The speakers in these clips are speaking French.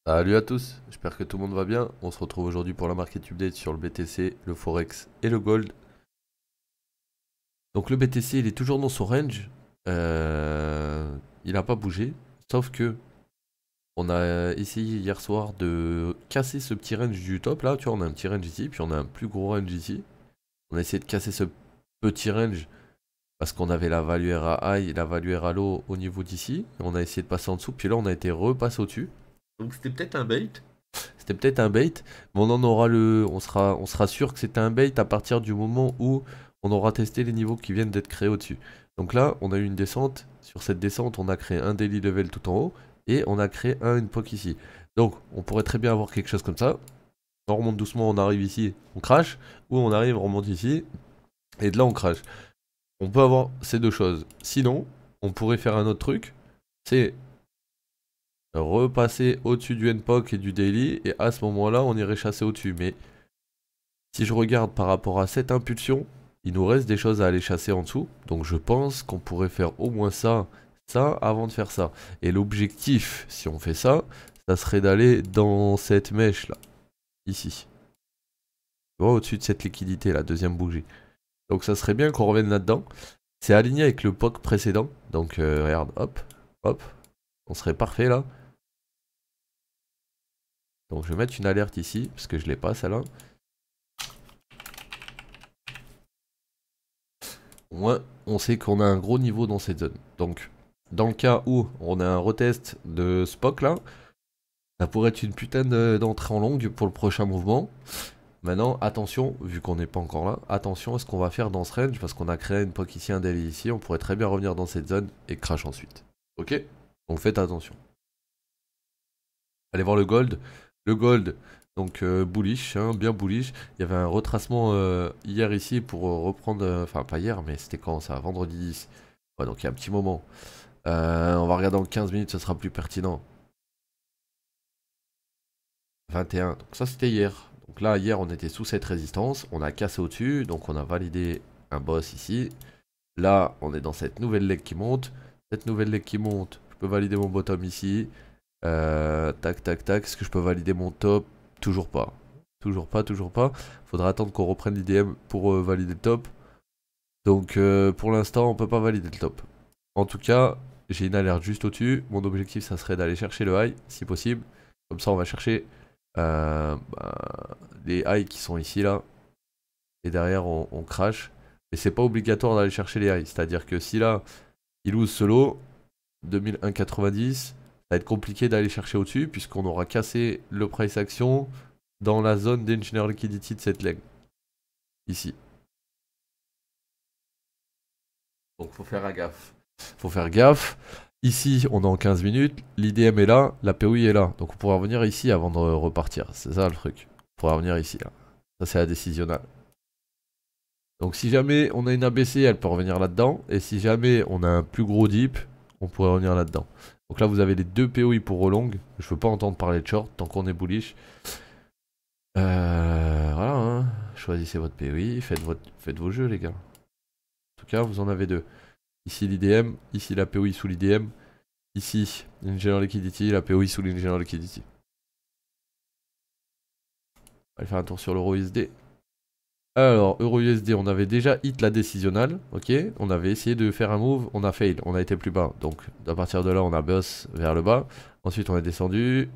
Salut à tous, j'espère que tout le monde va bien. On se retrouve aujourd'hui pour la market update sur le BTC, le Forex et le Gold. Donc le BTC il est toujours dans son range, il n'a pas bougé, sauf que on a essayé hier soir de casser ce petit range du top là, tu vois on a un petit range ici, puis on a un plus gros range ici. On a essayé de casser ce petit range parce qu'on avait la value RA high et la value RA low au niveau d'ici. On a essayé de passer en dessous, puis là on a été repassé au-dessus. Donc c'était peut-être un bait. C'était peut-être un bait, mais on en aura on sera sûr que c'était un bait à partir du moment où on aura testé les niveaux qui viennent d'être créés au-dessus. Donc là, on a eu une descente. Sur cette descente, on a créé un daily level tout en haut et on a créé une POC ici. Donc, on pourrait très bien avoir quelque chose comme ça. On remonte doucement, on arrive ici, on crash, ou on arrive, on remonte ici, et de là on crash. On peut avoir ces deux choses. Sinon, on pourrait faire un autre truc, c'est repasser au-dessus du NPOC et du daily, et à ce moment-là, on irait chasser au-dessus. Mais si je regarde par rapport à cette impulsion, il nous reste des choses à aller chasser en dessous. Donc je pense qu'on pourrait faire au moins ça, avant de faire ça. Et l'objectif, si on fait ça, ça serait d'aller dans cette mèche là, ici. Tu vois, au-dessus de cette liquidité, la deuxième bougie. Donc ça serait bien qu'on revienne là-dedans. C'est aligné avec le POC précédent. Donc regarde, hop, hop. On serait parfait là. Donc je vais mettre une alerte ici, parce que je l'ai pas celle-là. Au moins, on sait qu'on a un gros niveau dans cette zone. Donc, dans le cas où on a un retest de Spock là, ça pourrait être une putain d'entrée en longue pour le prochain mouvement. Maintenant, attention, vu qu'on n'est pas encore là, attention à ce qu'on va faire dans ce range, parce qu'on a créé une POC ici, un daily ici, on pourrait très bien revenir dans cette zone et crash ensuite. Ok? Donc faites attention. Allez voir le gold. Le gold, donc bullish, hein, bien bullish. Il y avait un retracement hier ici pour reprendre, enfin pas hier, mais c'était quand ça? Vendredi 10. Ouais, donc il y a un petit moment. On va regarder en 15 minutes, ce sera plus pertinent. 21, donc ça c'était hier. Donc là, hier, on était sous cette résistance. On a cassé au-dessus, donc on a validé un boss ici. Là, on est dans cette nouvelle leg qui monte. Cette nouvelle leg qui monte, je peux valider mon bottom ici. Tac, tac, tac. Est-ce que je peux valider mon top? Toujours pas. Toujours pas, toujours pas. Faudra attendre qu'on reprenne l'IDM pour valider le top. Donc pour l'instant, on peut pas valider le top. En tout cas, j'ai une alerte juste au-dessus. Mon objectif, ça serait d'aller chercher le high, si possible. Comme ça, on va chercher les highs qui sont ici, là. Et derrière, on crash. Et c'est pas obligatoire d'aller chercher les highs. C'est-à-dire que si là, il lose solo, 2190, ça va être compliqué d'aller chercher au-dessus, puisqu'on aura cassé le price action dans la zone d'engineer liquidity de cette leg. Ici. Donc faut faire gaffe. Faut faire gaffe. Ici, on est en 15 minutes. L'IDM est là, la POI est là. Donc on pourra revenir ici avant de repartir. C'est ça le truc. On pourra revenir ici là. Ça c'est la décisionnale. Donc si jamais on a une ABC, elle peut revenir là-dedans. Et si jamais on a un plus gros dip, on pourrait revenir là-dedans. Donc là vous avez les deux POI pour relong. Je veux pas entendre parler de short tant qu'on est bullish. Voilà, hein. Choisissez votre POI, faites vos jeux les gars. En tout cas, vous en avez deux. Ici l'IDM, ici la POI sous l'IDM, ici l'Engineer Liquidity, la POI sous l'Engineer Liquidity. On va faire un tour sur l'euro USD. Alors, euro USD, on avait déjà hit la décisionnale, ok. On avait essayé de faire un move, on a fail, on a été plus bas. Donc, à partir de là, on a boss vers le bas. Ensuite, on est descendu.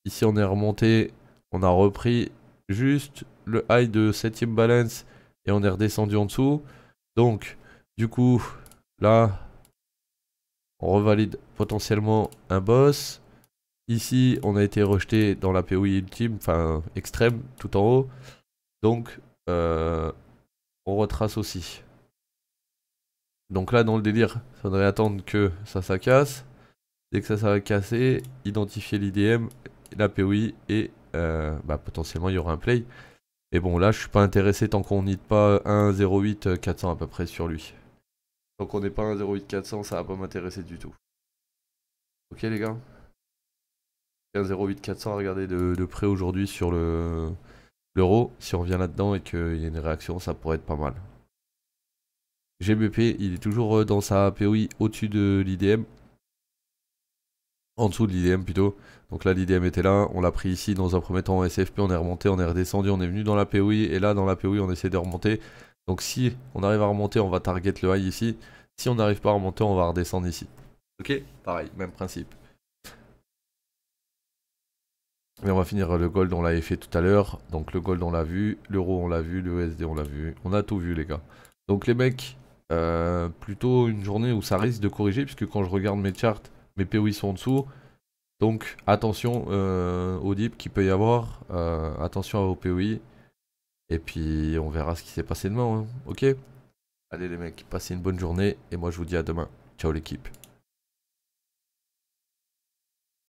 Ici, on est remonté, on a repris juste le high de 7ème balance et on est redescendu en dessous. Donc, du coup, là, on revalide potentiellement un boss. Ici, on a été rejeté dans la POI ultime, enfin extrême, tout en haut. Donc, on retrace aussi. Donc là, dans le délire, il faudrait attendre que ça casse. Dès que ça va casser, identifier l'IDM, la POI et potentiellement il y aura un play. Et bon, là, je suis pas intéressé tant qu'on n'hit pas 1,08 400 à peu près sur lui. Tant qu'on n'est pas 1,08 400, ça va pas m'intéresser du tout. Ok les gars? 1,08 400 à regarder de près aujourd'hui sur l'euro. Si on revient là-dedans et qu'il y a une réaction, ça pourrait être pas mal. GBP, il est toujours dans sa POI au-dessus de l'IDM. En dessous de l'IDM plutôt. Donc là l'IDM était là, on l'a pris ici dans un premier temps en SFP, on est remonté, on est redescendu, on est venu dans la POI et là dans la POI on essaie de remonter. Donc si on arrive à remonter on va target le high ici, si on n'arrive pas à remonter on va redescendre ici. Ok, pareil, même principe. Et on va finir le gold, on l'avait fait tout à l'heure. Donc le gold on l'a vu, l'euro on l'a vu, le USD on l'a vu. On a tout vu les gars. Donc les mecs, plutôt une journée où ça risque de corriger puisque quand je regarde mes charts, mes POI sont en dessous. Donc attention au dip qu'il peut y avoir, attention à vos POI. Et puis on verra ce qui s'est passé demain, hein. Ok? Allez les mecs, passez une bonne journée et moi je vous dis à demain. Ciao l'équipe.